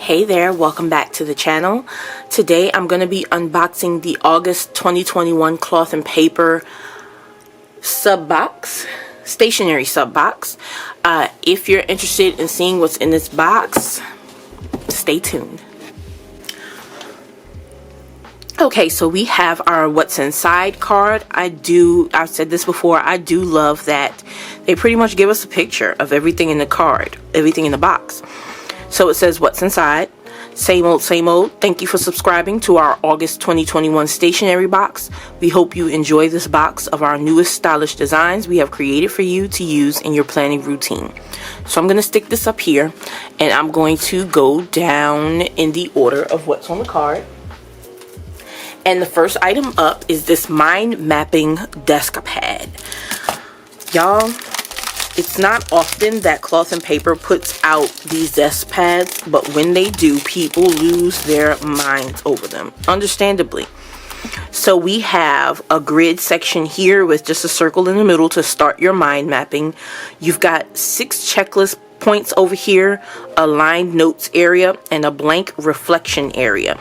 Hey there, welcome back to the channel. Today I'm going to be unboxing the August 2021 cloth and paper sub box, stationery sub box. If you're interested in seeing what's in this box, stay tuned. Okay, so we have our what's inside card. I've said this before, I do love that they pretty much give us a picture of everything in the card, everything in the box. So it says what's inside. Same old, same old. Thank you for subscribing to our August 2021 stationery box. We hope you enjoy this box of our newest stylish designs we have created for you to use in your planning routine. So I'm going to stick this up here and I'm going to go down in the order of what's on the card. And the first item up is this mind mapping desk pad. Y'all, it's not often that cloth and paper puts out these desk pads, but when they do, people lose their minds over them, understandably. So we have a grid section here with just a circle in the middle to start your mind mapping. You've got 6 checklist points over here, a lined notes area, and a blank reflection area.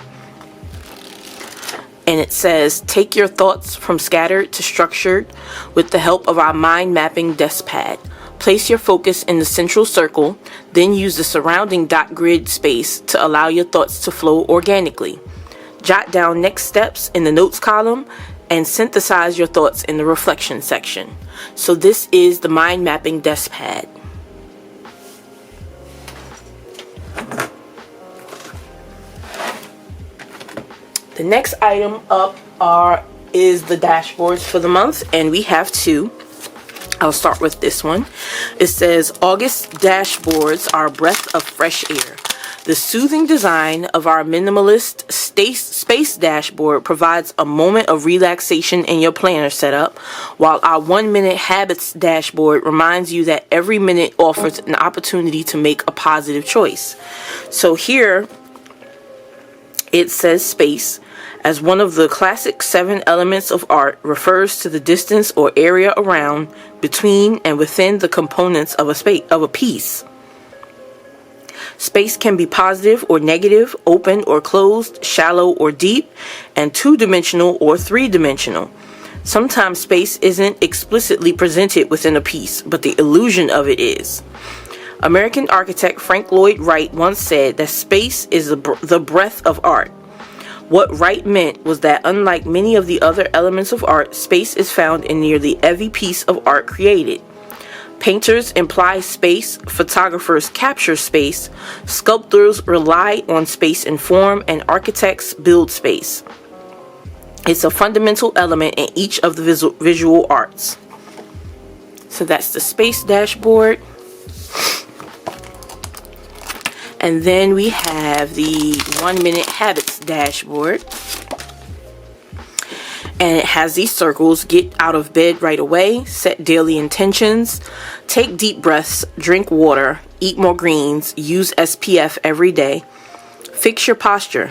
And it says, take your thoughts from scattered to structured with the help of our mind mapping desk pad. Place your focus in the central circle, then use the surrounding dot grid space to allow your thoughts to flow organically. Jot down next steps in the notes column and synthesize your thoughts in the reflection section. So this is the mind mapping desk pad. The next item up is the dashboards for the month, and we have 2. I'll start with this one. It says, August dashboards are a breath of fresh air. The soothing design of our minimalist space dashboard provides a moment of relaxation in your planner setup, while our 1-minute habits dashboard reminds you that every minute offers an opportunity to make a positive choice. So here it says space, as one of the classic 7 elements of art, refers to the distance or area around, between, and within the components of a piece. Space can be positive or negative, open or closed, shallow or deep, and 2-dimensional or 3-dimensional. Sometimes space isn't explicitly presented within a piece, but the illusion of it is. American architect Frank Lloyd Wright once said that space is the breath of art. What Wright meant was that unlike many of the other elements of art, space is found in nearly every piece of art created. Painters imply space, photographers capture space, sculptors rely on space and form, and architects build space. It's a fundamental element in each of the visual arts. So that's the space dashboard. And then we have the 1-minute habits dashboard. And it has these circles: get out of bed right away, set daily intentions, take deep breaths, drink water, eat more greens, use SPF every day, fix your posture.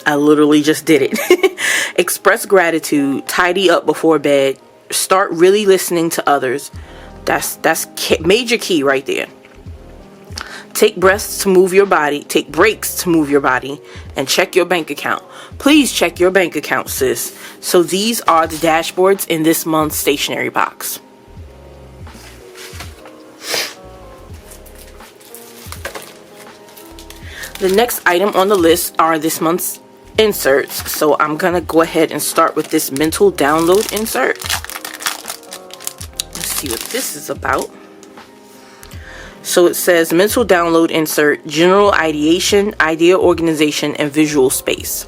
I literally just did it. Express gratitude, tidy up before bed, start really listening to others. That's major key right there. Take breaths to move your body, take breaks to move your body, and check your bank account. Please check your bank account, sis. So these are the dashboards in this month's stationery box. The next item on the list are this month's inserts. So I'm going to go ahead and start with this mental download insert. Let's see what this is about. So it says mental download insert, general ideation, idea organization, and visual space.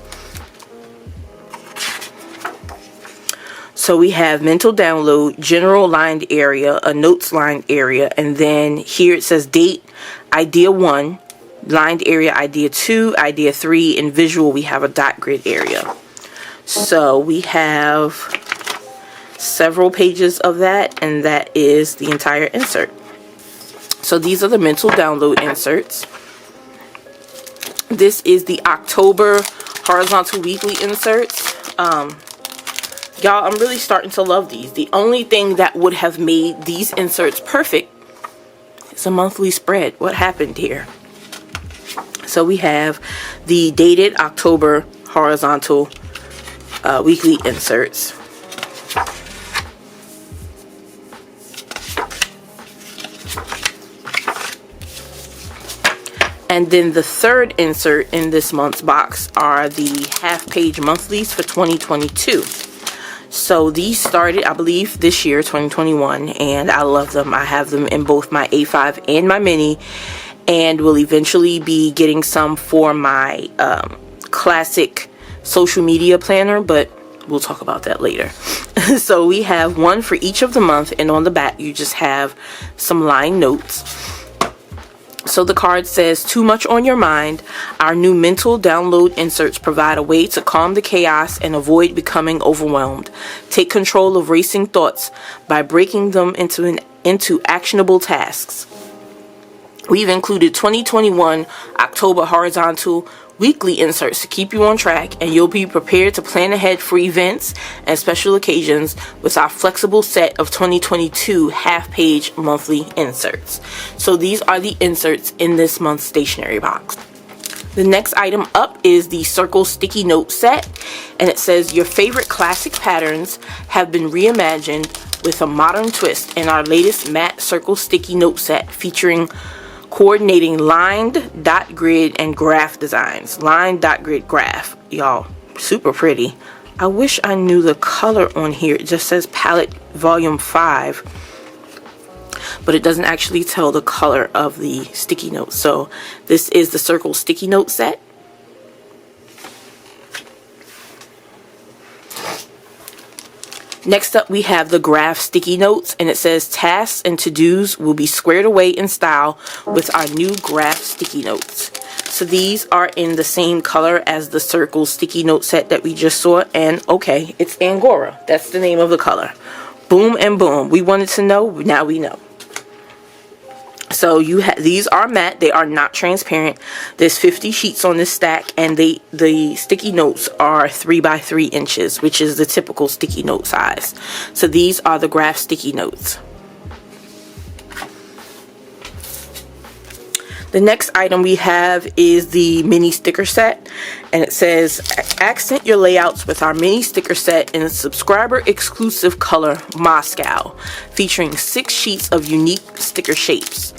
So we have mental download, general lined area, a notes lined area, and then here it says date, idea 1, lined area, idea 2, idea 3, and visual we have a dot grid area. So we have several pages of that, and that is the entire insert. So these are the mental download inserts. This is the October horizontal weekly inserts. Y'all, I'm really starting to love these. The only thing that would have made these inserts perfect is a monthly spread. What happened here? So we have the dated October horizontal weekly inserts. And then the third insert in this month's box are the half-page monthlies for 2022. So these started, I believe, this year, 2021, and I love them. I have them in both my A5 and my Mini, and will eventually be getting some for my classic social media planner, but we'll talk about that later. So we have one for each of the month, and on the back you just have some line notes. So the card says, "Too much on your mind. Our new mental download inserts provide a way to calm the chaos and avoid becoming overwhelmed. Take control of racing thoughts by breaking them into actionable tasks." We've included 2021 October horizontal weekly inserts to keep you on track, and you'll be prepared to plan ahead for events and special occasions with our flexible set of 2022 half-page monthly inserts. So these are the inserts in this month's stationery box. The next item up is the Circle Sticky Note set, and it says, "Your favorite classic patterns have been reimagined with a modern twist in our latest matte Circle Sticky Note set, featuring coordinating lined, dot grid, and graph designs." Lined, dot grid, graph. Y'all, super pretty. I wish I knew the color on here. It just says palette volume 5, but it doesn't actually tell the color of the sticky notes. So this is the Circle Sticky Note set. Next up, we have the graph sticky notes, and it says, "Tasks and to-dos will be squared away in style with our new graph sticky notes." So these are in the same color as the Circle Sticky Note set that we just saw, and okay, it's Angora. That's the name of the color. Boom and boom. We wanted to know, now we know. So these are matte. They are not transparent. There's 50 sheets on this stack, and the sticky notes are 3 by 3 inches, which is the typical sticky note size. So these are the graph sticky notes. The next item we have is the mini sticker set, and it says, "Accent your layouts with our mini sticker set in a subscriber exclusive color Moscow, featuring 6 sheets of unique sticker shapes.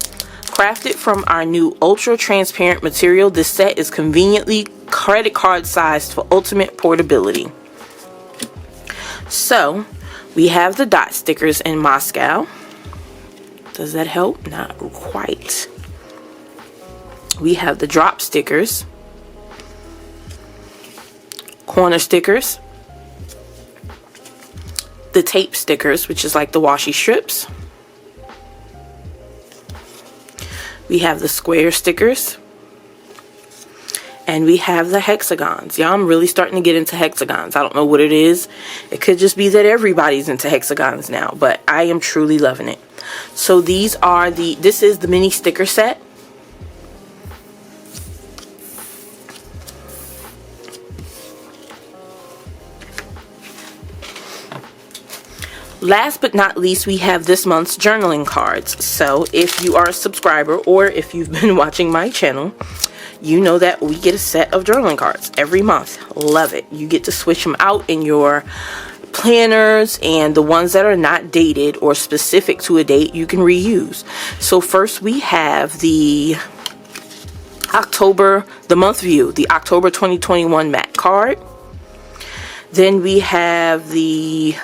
Crafted from our new ultra transparent material, this set is conveniently credit card sized for ultimate portability." So we have the dot stickers in Moscow. Does that help? Not quite. We have the drop stickers, corner stickers, the tape stickers, which is like the washi strips. We have the square stickers, and we have the hexagons. Yeah, I'm really starting to get into hexagons. I don't know what it is. It could just be that everybody's into hexagons now, but I am truly loving it. So this is the mini sticker set. Last but not least, we have this month's journaling cards. So if you are a subscriber, or if you've been watching my channel, you know that we get a set of journaling cards every month. Love it. You get to switch them out in your planners, and the ones that are not dated or specific to a date you can reuse. So first we have the month view, the October 2021 matte card. Then we have the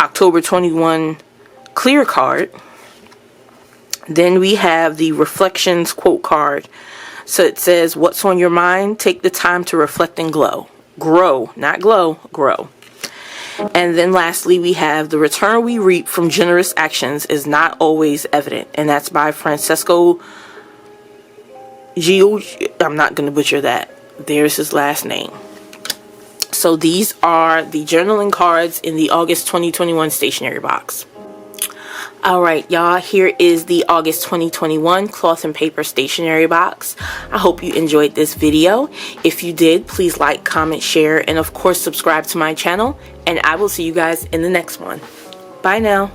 October 21 clear card. Then we have the reflections quote card. So it says, "What's on your mind? Take the time to reflect and glow." Grow, not glow, grow. And then lastly, we have "The return we reap from generous actions is not always evident," and that's by Francesco Gio. I'm not going to butcher that. There's his last name. So these are the journaling cards in the August 2021 stationery box. Alright y'all, here is the August 2021 cloth and paper stationery box. I hope you enjoyed this video. If you did, please like, comment, share, and of course subscribe to my channel, and I will see you guys in the next one. Bye now.